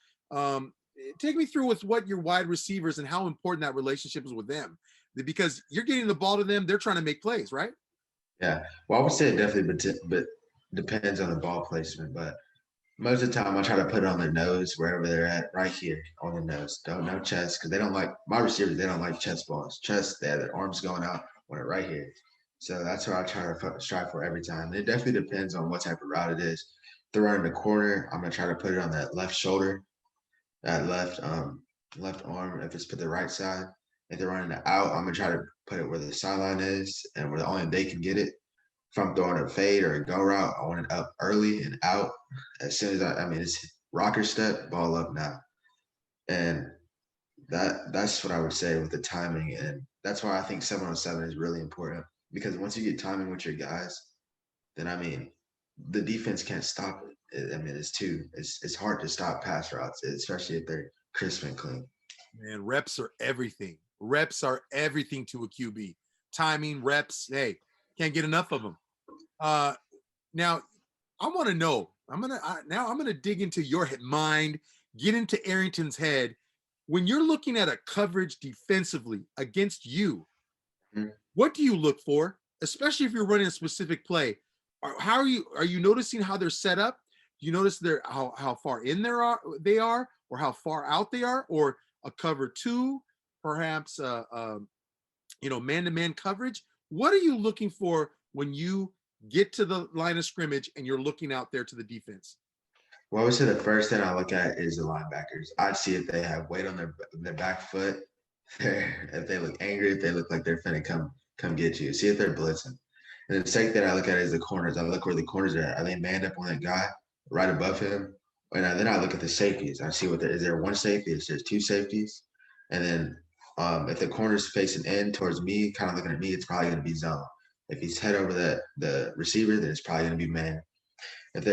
Take me through with what your wide receivers and how important that relationship is with them. Because you're getting the ball to them, they're trying to make plays, right? Yeah. Well, I would say it definitely but depends on the ball placement. But most of the time, I try to put it on their nose, wherever they're at, right here on the nose. No chest, because they don't like my receivers. They don't like chest balls. Chest, they have their arms going out, want it right here. So that's what I try to strive for every time. And it definitely depends on what type of route it is. If they're running the corner, I'm gonna try to put it on that left shoulder, that left arm. If it's put the right side, if they're running it out, I'm gonna try to put it where the sideline is and where only they can get it. If I'm throwing a fade or a go route, I want it up early and out as soon as it's rocker step, ball up now. And that's what I would say with the timing. And that's why I think 7-on-7 is really important because once you get timing with your guys, then the defense can't stop it. It's hard to stop pass routes, especially if they're crisp and clean. Man, reps are everything. Reps are everything to a QB. Timing, reps, hey, can't get enough of them. Now, I want to know. I'm gonna dig into your mind, get into Arrington's head. When you're looking at a coverage defensively against you, what do you look for, especially if you're running a specific play? How are you noticing how they're set up? Do you notice how far in they are, or how far out they are, or a cover two, perhaps man-to-man coverage? What are you looking for when you get to the line of scrimmage and you're looking out there to the defense? Well, I would say the first thing I look at is the linebackers. I'd see if they have weight on their back foot, if they look angry, if they look like they're finna come get you. See if they're blitzing. And the second thing I look at is the corners. I look where the corners are at. Are they manned up on that guy right above him? And then I look at the safeties. I see is there one safety? Is there two safeties? And then if the corner's facing in towards me, kind of looking at me, it's probably going to be zone. If he's head over the receiver, then it's probably going to be man. If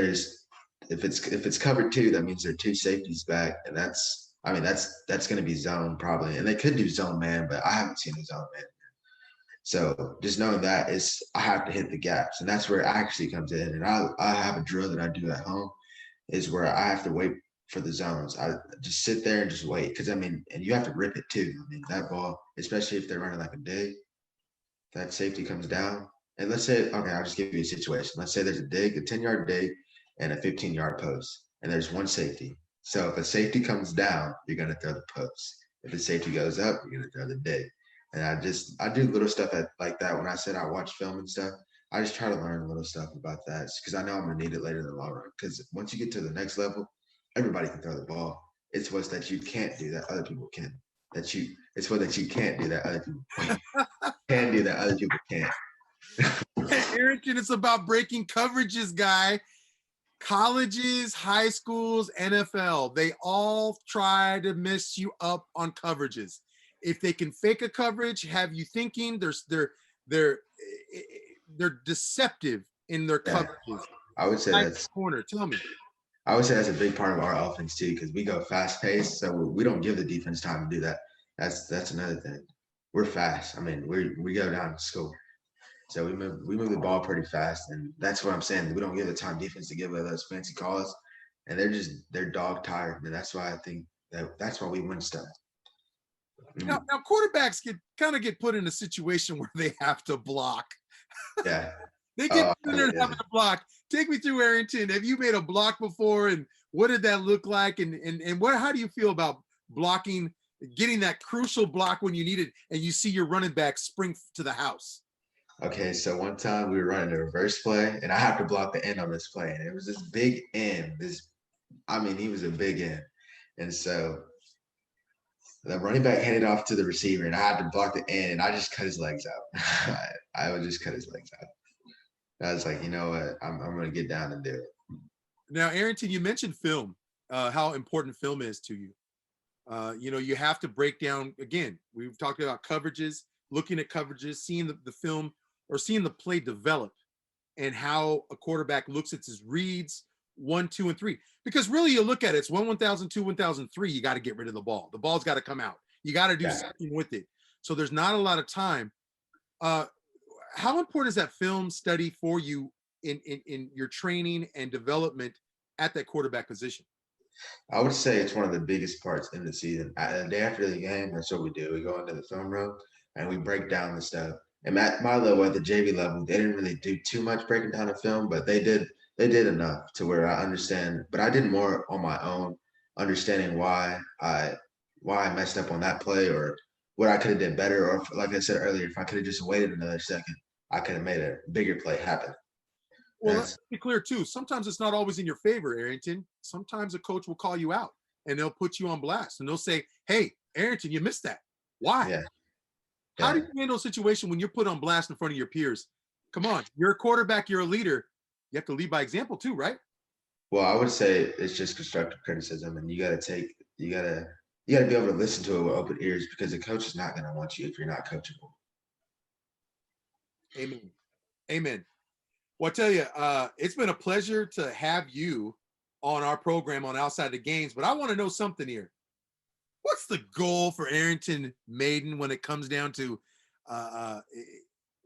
it's covered two, that means there are two safeties back, and that's going to be zone probably. And they could do zone man, but I haven't seen a zone man. So just knowing that I have to hit the gaps, and that's where it actually comes in. And I have a drill that I do at home, is where I have to wait for the zones. I just sit there and just wait because and you have to rip it too. That ball, especially if they're running like a dig, that safety comes down. And let's say, okay, I'll just give you a situation. Let's say there's a 10-yard dig and a 15-yard post, and there's one safety. So if a safety comes down, you're going to throw the post. If the safety goes up, you're going to throw the dig. And I do little stuff like that. When I said I watch film and stuff, I just try to learn little stuff about that because I know I'm going to need it later in the long run. Because once you get to the next level, everybody can throw the ball. It's what's that you can't do that other people can. It's what that you can't do that other people can do that other people can't. Arrington, it's about breaking coverages, guy. Colleges, high schools, NFL, they all try to mess you up on coverages. If they can fake a coverage, have you thinking they're deceptive in their coverages. I would say that's corner. Tell me. I would say that's a big part of our offense too, because we go fast paced, so we don't give the defense time to do that. That's another thing. We're fast. I mean, we go down to school, so we move the ball pretty fast, and that's what I'm saying. We don't give the time defense to give those fancy calls, and they're dog tired, and that's why I think that's why we win stuff. Now quarterbacks get put in a situation where they have to block. Yeah. They get put in having to block. Take me through, Arrington. Have you made a block before, and what did that look like? And how do you feel about blocking, getting that crucial block when you need it, and you see your running back spring to the house? Okay, so one time we were running a reverse play, and I have to block the end on this play, and it was this big end. He was a big end, and so the running back handed off to the receiver, and I had to block the end, and I just cut his legs out. I would just cut his legs out. I was like, you know what, I'm going to get down and do it. Now, Arrington, you mentioned film, how important film is to you. You have to break down, again, we've talked about coverages, looking at coverages, seeing the film or seeing the play develop, and how a quarterback looks at his reads 1, 2, and 3. Because really you look at it, it's 1, 1,000, 2, 1,000, 3, you got to get rid of the ball. The ball's got to come out. You got to do something with it. So there's not a lot of time. How important is that film study for you in your training and development at that quarterback position? I would say it's one of the biggest parts in the season. The day after the game, that's what we do. We go into the film room and we break down the stuff. And at my level, at the JV level, they didn't really do too much breaking down the film, but they did enough to where I understand. But I did more on my own, understanding why I messed up on that play, or what I could have did better, or like I said earlier, if I could have just waited another second, I could have made a bigger play happen. Well, let's be clear too. Sometimes it's not always in your favor, Arrington. Sometimes a coach will call you out and they'll put you on blast and they'll say, "Hey, Arrington, you missed that. Why?" Yeah. How do you handle a situation when you're put on blast in front of your peers? Come on, you're a quarterback, you're a leader. You have to lead by example too, right? Well, I would say it's just constructive criticism, and you got to be able to listen to it with open ears, because the coach is not going to want you if you're not coachable. Amen. Well, I tell you, it's been a pleasure to have you on our program on Outside the Games, but I want to know something here. What's the goal for Arrington Maiden when it comes down to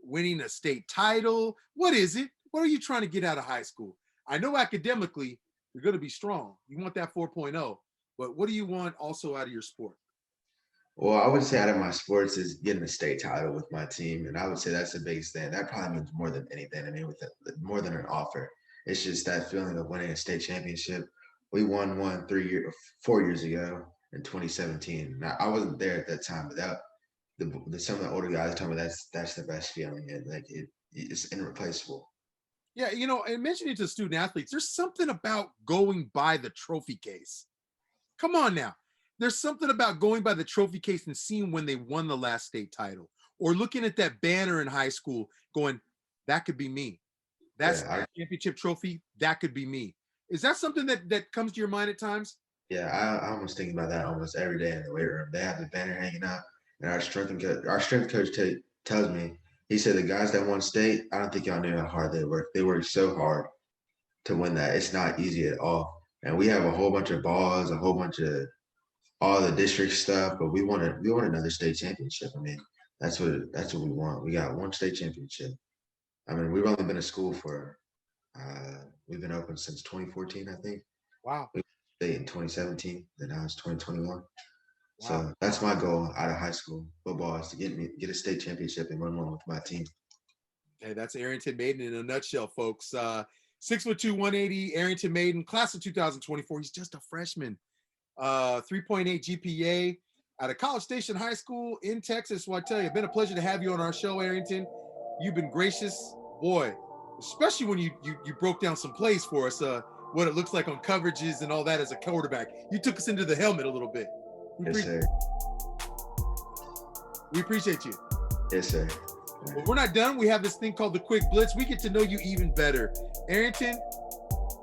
winning a state title? What is it? What are you trying to get out of high school? I know academically you're going to be strong. You want that 4.0, but what do you want also out of your sport? Well, I would say out of my sports is getting a state title with my team, and I would say that's the biggest thing. That probably means more than anything. I mean, more than an offer. It's just that feeling of winning a state championship. We won one 4 years ago in 2017. Now, I wasn't there at that time, but some of the older guys told me that's the best feeling. It's irreplaceable. Yeah, and mentioning to student athletes, there's something about going by the trophy case. Come on now. There's something about going by the trophy case and seeing when they won the last state title, or looking at that banner in high school going, that could be me. That's a championship trophy. That could be me. Is that something that comes to your mind at times? Yeah, I almost think about that almost every day in the weight room. They have the banner hanging out, and our strength coach tells me, he said, the guys that won state, I don't think y'all knew how hard they worked. They worked so hard to win that. It's not easy at all. And we have a whole bunch of balls, a whole bunch of all the district stuff, but we want another state championship. I mean, that's what we want. We got one state championship. I mean, we've only been in school for we've been open since 2014, I think. Wow. We stayed in 2017, then now it's 2021. Wow. So that's my goal out of high school football, is to get a state championship and win one with my team. Hey, that's Arrington Maiden in a nutshell, folks. 6'2", 180, Arrington Maiden, class of 2024. He's just a freshman. 3.8 GPA out of College Station High School in Texas. Well, I tell you, it's been a pleasure to have you on our show, Arrington. You've been gracious, boy, especially when you broke down some plays for us, what it looks like on coverages and all that as a quarterback. You took us into the helmet a little bit. Yes, sir. We appreciate you. Yes, sir. Well, we're not done. We have this thing called the Quick Blitz. We get to know you even better. Arrington,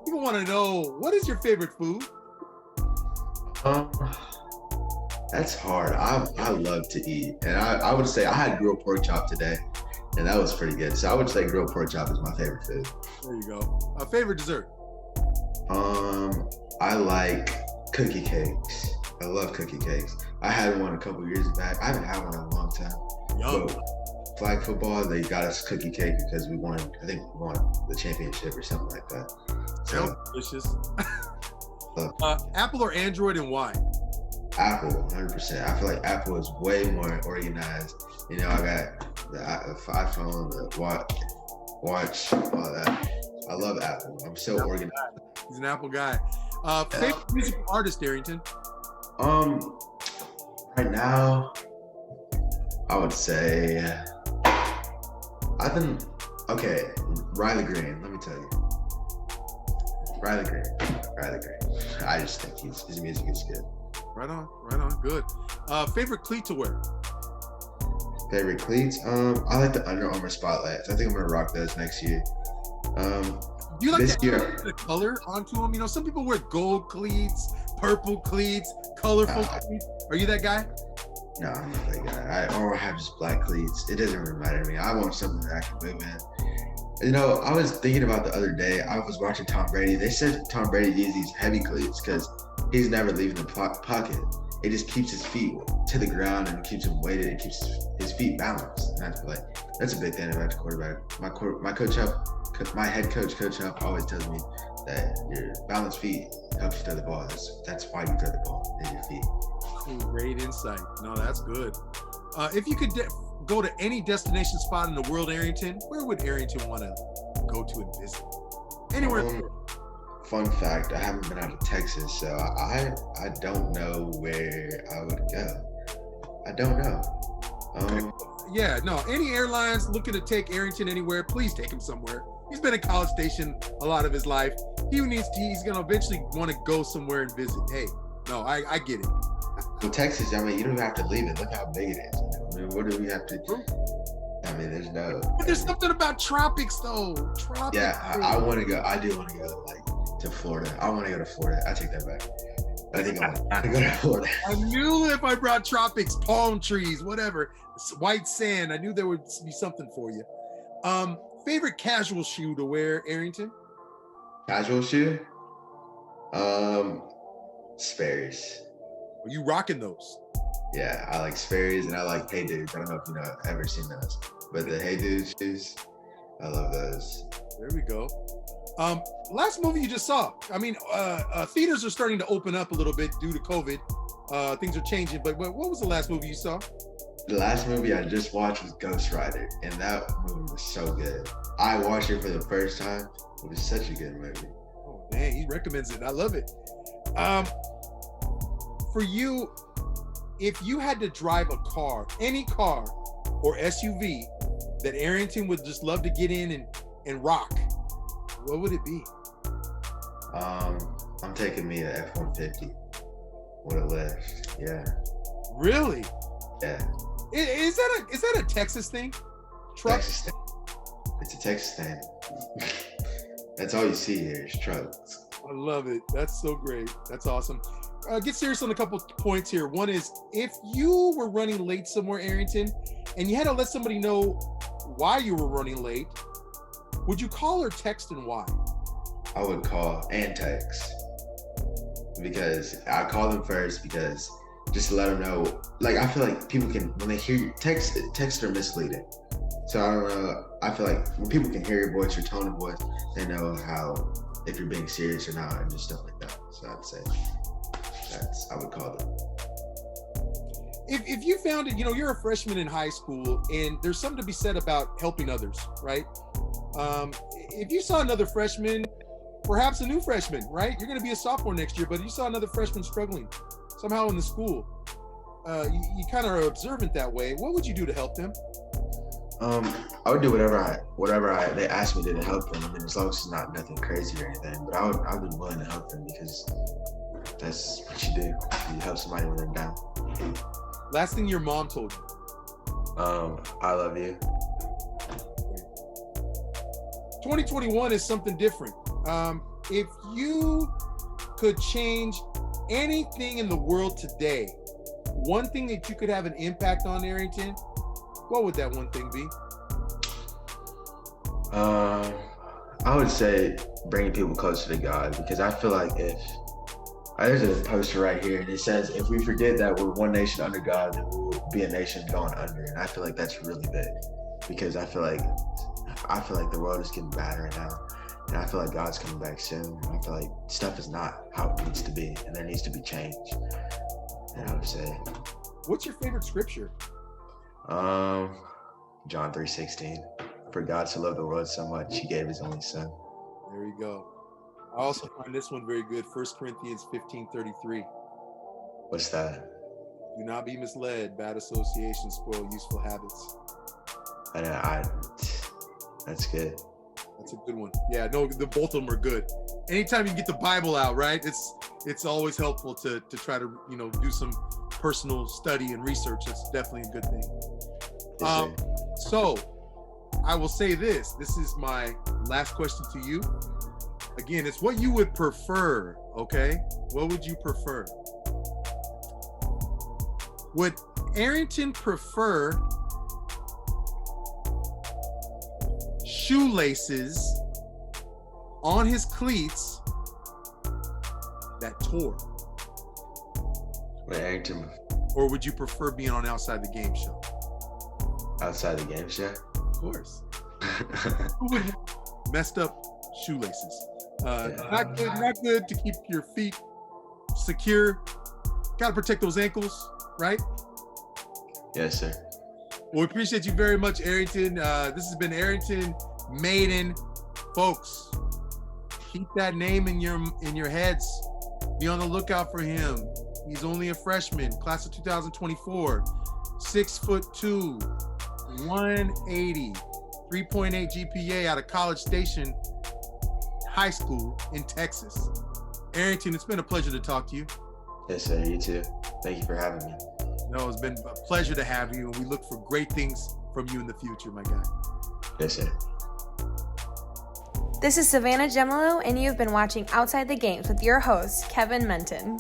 people want to know, what is your favorite food? That's hard. I love to eat, and I would say I had grilled pork chop today, and that was pretty good. So I would say grilled pork chop is my favorite food. There you go. Favorite dessert? I like cookie cakes. I love cookie cakes. I had one a couple years back. I haven't had one in a long time. Yum. But flag football, they got us cookie cake because we won. I think we won the championship or something like that. So, delicious. Apple or Android, and why? Apple, 100%. I feel like Apple is way more organized. You know, I got the iPhone, the watch, all that. I love Apple. I'm so organized. He's an Apple guy. Favorite musical artist, Arrington? Right now, I would say Riley Green. Let me tell you, Riley Green. I just think his music is good. Right on, good. Favorite cleat to wear? Favorite cleats? I like the Under Armour Spotlights. I think I'm gonna rock those next year. Do you like the color onto them? You know, some people wear gold cleats, purple cleats, colorful cleats. Are you that guy? No, I'm not that guy. Or I have just black cleats. It doesn't really matter to me. I want something that I can move in. You know, I was thinking about the other day, I was watching Tom Brady. They said Tom Brady uses these heavy cleats because he's never leaving the pocket. It just keeps his feet to the ground and keeps him weighted. It keeps his feet balanced. And that's a big thing about the quarterback. My head coach, Coach Huff, always tells me that your balanced feet helps you throw the ball. That's why you throw the ball, is your feet. Great insight. No, that's good. If you could go to any destination spot in the world, Arrington, where would Arrington want to go to and visit? Anywhere. Fun fact, I haven't been out of Texas, so I don't know where I would go. I don't know. Yeah, no, any airlines looking to take Arrington anywhere, please take him somewhere. He's been in College Station a lot of his life. He's going to eventually want to go somewhere and visit. Hey, no, I get it. Well, Texas, I mean, you don't have to leave it. Look how big it is. I mean, what do we have to do? I mean, there's no. But there's something about tropics, though. Tropics. Yeah, I want to go. I do want to go, to Florida. I want to go to Florida. I take that back. I think I want to go to Florida. I knew if I brought tropics, palm trees, whatever, white sand, I knew there would be something for you. Favorite casual shoe to wear, Arrington? Casual shoe? Sperry's. Are you rocking those? Yeah, I like Sperry's and I like Hey Dudes. I don't know if ever seen those, but the Hey Dudes shoes, I love those. There we go. Last movie you just saw. I mean, theaters are starting to open up a little bit due to COVID. Things are changing, but what was the last movie you saw? The last movie I just watched was Ghost Rider, and that movie was so good. I watched it for the first time. It was such a good movie. Oh, dang, he recommends it. I love it. For you, if you had to drive a car, any car or SUV that Arrington would just love to get in and rock, what would it be? I'm taking me an F-150 with a lift. Yeah. Really? Yeah. Is that a Texas thing? Truck? Texas thing. It's a Texas thing. That's all you see here is trucks. I love it. That's so great. That's awesome. Get serious on a couple points here. One is, if you were running late somewhere, Arrington, and you had to let somebody know why you were running late, would you call or text, and why? I would call and text, because I call them first because just to let them know. Like, I feel like people can, when they hear your text are misleading. So I don't know. I feel like when people can hear your voice, your tone of voice, they know if you're being serious or not, and just stuff like that. So I'd say I would call them. If you found it, you're a freshman in high school, and there's something to be said about helping others, right? If you saw another freshman, perhaps a new freshman, right? You're going to be a sophomore next year, but you saw another freshman struggling somehow in the school. You kind of are observant that way. What would you do to help them? I would do whatever they asked me to help them. I mean, as long as it's not nothing crazy or anything, but I'd be willing to help them because that's what you do. You help somebody when they're down. Last thing your mom told you. I love you. 2021 is something different. If you could change anything in the world today, one thing that you could have an impact on, Arrington, what would that one thing be? I would say bringing people closer to God, because I feel like there's a poster right here and it says, if we forget that we're one nation under God, then we'll be a nation going under. And I feel like that's really big, because I feel like the world is getting bad right now. And I feel like God's coming back soon. And I feel like stuff is not how it needs to be, and there needs to be change. And I would say, What's your favorite scripture? John 3:16. For God to love the world so much, he gave his only son. There you go. I also find this one very good. 1 Corinthians 15:33. What's that? Do not be misled. Bad associations spoil useful habits. And that's good. That's a good one. Yeah, no, both of them are good. Anytime you get the Bible out, right? It's always helpful to try to, do some personal study and research. That's definitely a good thing. So I will say this. This is my last question to you. Again, it's what you would prefer, okay? What would you prefer? Would Arrington prefer shoelaces on his cleats that tore? Wait, Arrington, Or would you prefer being on Outside the Game Show? outside the game show? Of course. Who would have messed up shoelaces? Not good to keep your feet secure. Got to protect those ankles, right? Yes, sir. Well, we appreciate you very much, Arrington. This has been Arrington Maiden. Folks, keep that name in your heads. Be on the lookout for him. He's only a freshman, class of 2024, 6'2", 180, 3.8 GPA out of College Station High School in Texas. Arrington, it's been a pleasure to talk to you. Yes, sir. You too. Thank you for having me. No, it's been a pleasure to have you, and we look for great things from you in the future, my guy. Yes, sir. This is Savannah Gemolo, and you've been watching Outside the Games with your host, Kevin Menton.